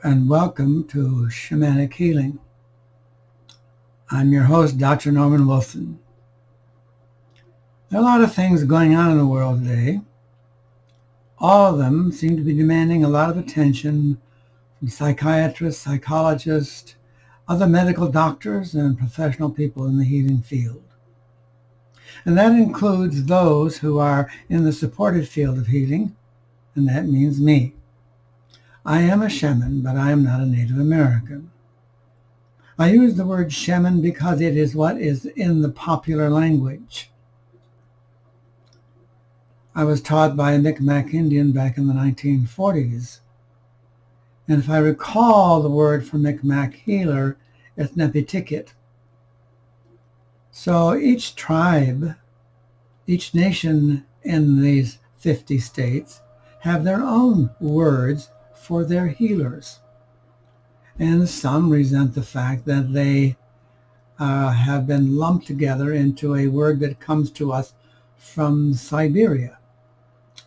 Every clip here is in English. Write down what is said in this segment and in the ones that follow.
and welcome to Shamanic Healing. I'm your host, Dr. Norman Wilson. There are a lot of things going on in the world today. All of them seem to be demanding a lot of attention from psychiatrists, psychologists, other medical doctors, and professional people in the healing field. And that includes those who are in the supported field of healing, and that means me. I am a shaman, but I am not a Native American. I use the word shaman because it is what is in the popular language. I was taught by a Mi'kmaq Indian back in the 1940s. And if I recall the word for Mi'kmaq healer, it's Nepitikit. So each tribe, each nation in these 50 states have their own words for their healers. And some resent the fact that they have been lumped together into a word that comes to us from Siberia.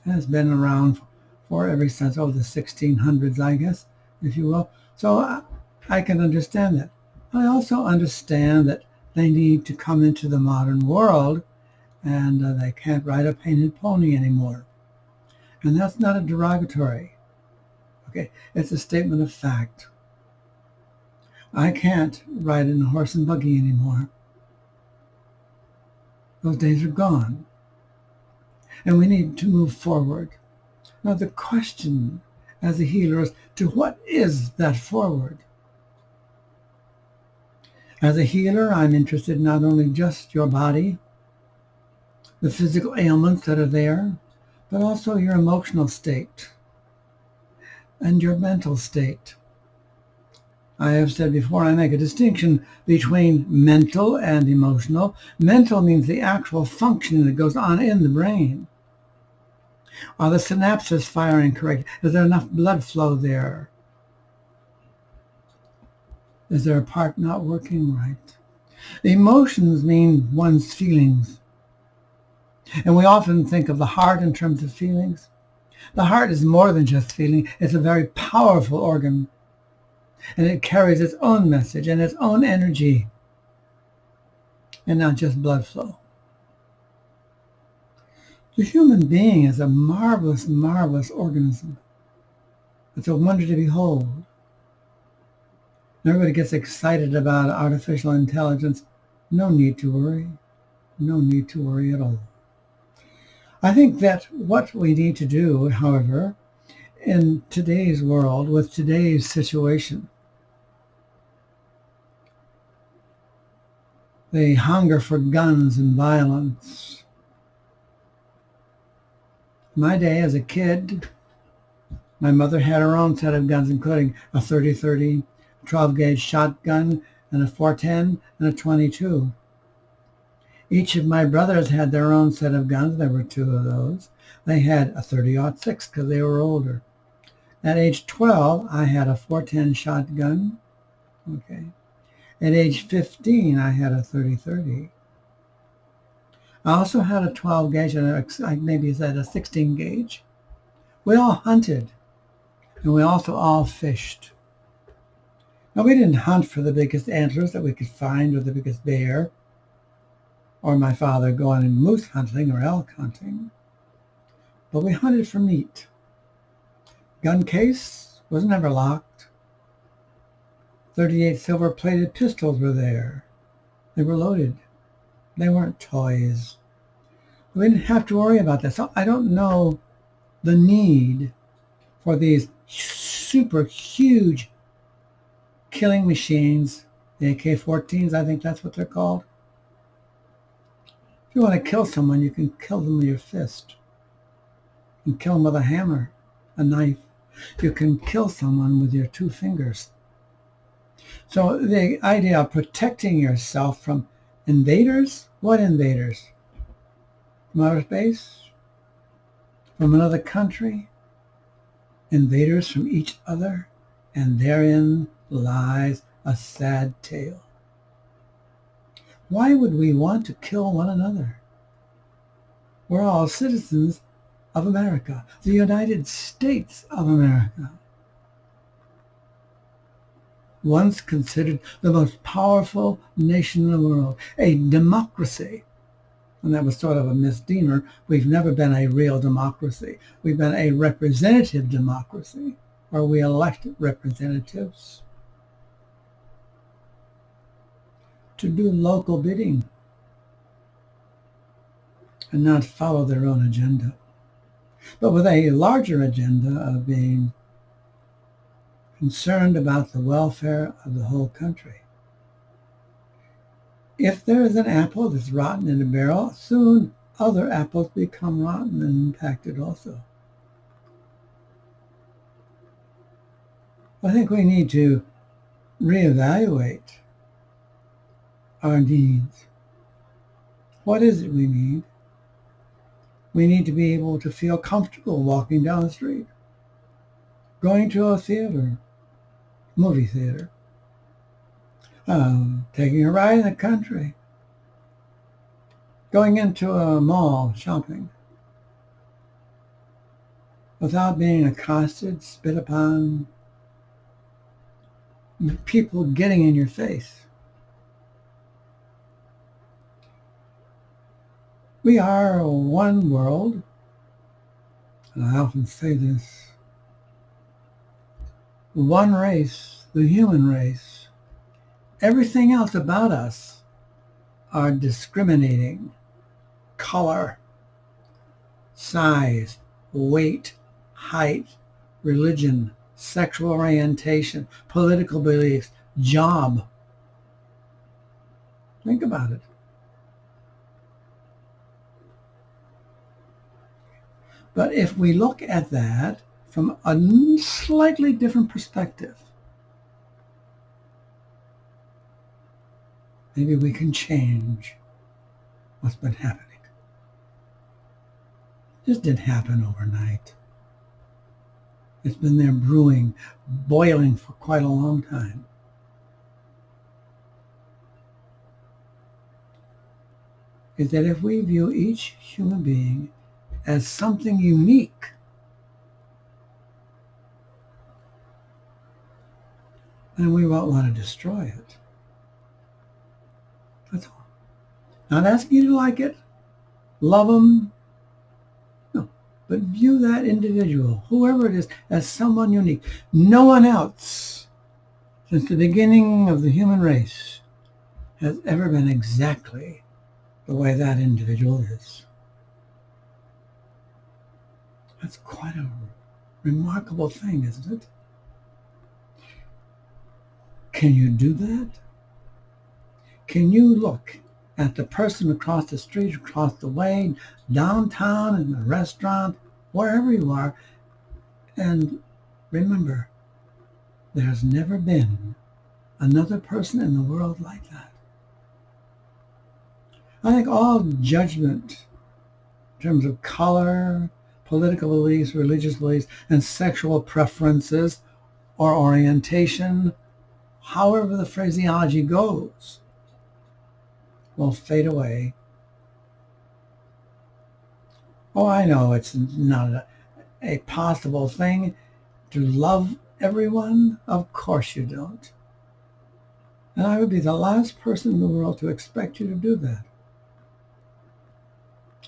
It has been around for ever since, the 1600s, I guess, if you will. So I can understand that. I also understand that they need to come into the modern world and they can't ride a painted pony anymore. And that's not a derogatory. Okay, it's a statement of fact. I can't ride in a horse and buggy anymore. Those days are gone. And we need to move forward. Now the question as a healer is, to what is that forward? As a healer, I'm interested in not only just your body, the physical ailments that are there, but also your emotional state and your mental state. I have said before, I make a distinction between mental and emotional. Mental means the actual functioning that goes on in the brain. Are the synapses firing correctly? Is there enough blood flow there? Is there a part not working right? The emotions mean one's feelings. And we often think of the heart in terms of feelings. The heart is more than just feeling. It's a very powerful organ. And it carries its own message and its own energy, and not just blood flow. The human being is a marvelous, marvelous organism. It's a wonder to behold. Everybody gets excited about artificial intelligence. No need to worry. No need to worry at all. I think that what we need to do, however, in today's world, with today's situation, the hunger for guns and violence. My day as a kid, my mother had her own set of guns, including a 30-30, 12-gauge shotgun, and a 410, and a 22. Each of my brothers had their own set of guns. There were two of those. They had a 30-06 because they were older. At age 12, I had a 410 shotgun. Okay. At age 15, I had a 30-30. I also had a 12 gauge and maybe it's at a 16 gauge. We all hunted, and we also all fished. Now, we didn't hunt for the biggest antlers that we could find or the biggest bear, or my father going moose hunting or elk hunting, but we hunted for meat. Gun case was never locked. 38 silver-plated pistols were there. They were loaded. They weren't toys. We didn't have to worry about that. So I don't know the need for these super huge killing machines, the AK-14s, I think that's what they're called. If you want to kill someone, you can kill them with your fist. You can kill them with a hammer, a knife. You can kill someone with your 2 fingers. So the idea of protecting yourself from invaders? What invaders? From outer space? From another country? Invaders from each other? And therein lies a sad tale. Why would we want to kill one another? We're all citizens of America, the United States of America. once considered the most powerful nation in the world, a democracy. And that was sort of a misdemeanor. We've never been a real democracy. We've been a representative democracy, where we elect representatives to do local bidding and not follow their own agenda, but with a larger agenda of being concerned about the welfare of the whole country. If there is an apple that's rotten in a barrel, soon other apples become rotten and impacted also. I think we need to reevaluate our needs. What is it we need? We need to be able to feel comfortable walking down the street, going to a theater, movie theater, taking a ride in the country, going into a mall shopping, without being accosted, spit upon, people getting in your face. We are one world, and I often say this, one race, the human race. Everything else about us are discriminating. Color, size, weight, height, religion, sexual orientation, political beliefs, job. Think about it. But if we look at that from a slightly different perspective, maybe we can change what's been happening. This didn't happen overnight. It's been there brewing, boiling for quite a long time. Is that if we view each human being as something unique, then we won't want to destroy it. That's all. Not asking you to like it, love them, no, but view that individual, whoever it is, as someone unique. No one else, since the beginning of the human race, has ever been exactly the way that individual is. That's quite a remarkable thing, isn't it? Can you do that? Can you look at the person across the street, across the way, downtown, in the restaurant, wherever you are, and remember, there's never been another person in the world like that? I think all judgment in terms of color, political beliefs, religious beliefs, and sexual preferences or orientation, however the phraseology goes, will fade away. Oh, I know it's not a possible thing to love everyone. Of course you don't. And I would be the last person in the world to expect you to do that.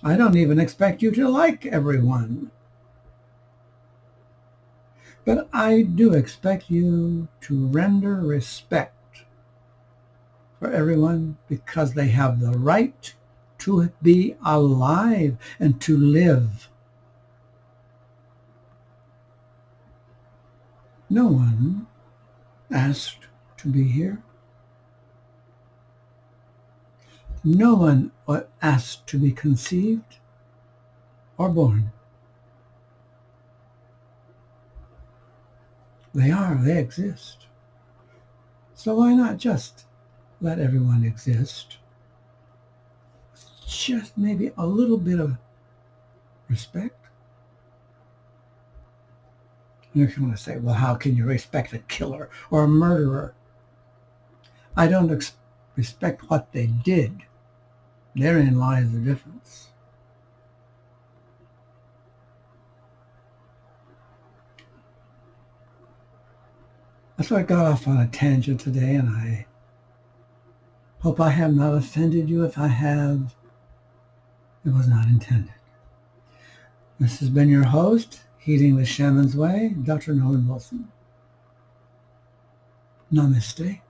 I don't even expect you to like everyone. But I do expect you to render respect for everyone because they have the right to be alive and to live. No one asked to be here. No one was asked to be conceived or born. They exist. So why not just let everyone exist? Just maybe a little bit of respect. And if you want to say, well, how can you respect a killer or a murderer? I don't respect what they did. Therein lies the difference. So I got off on a tangent today, and I hope I have not offended you. If I have, it was not intended. This has been your host, Healing the Shaman's Way, Dr. Norman Wilson. Namaste.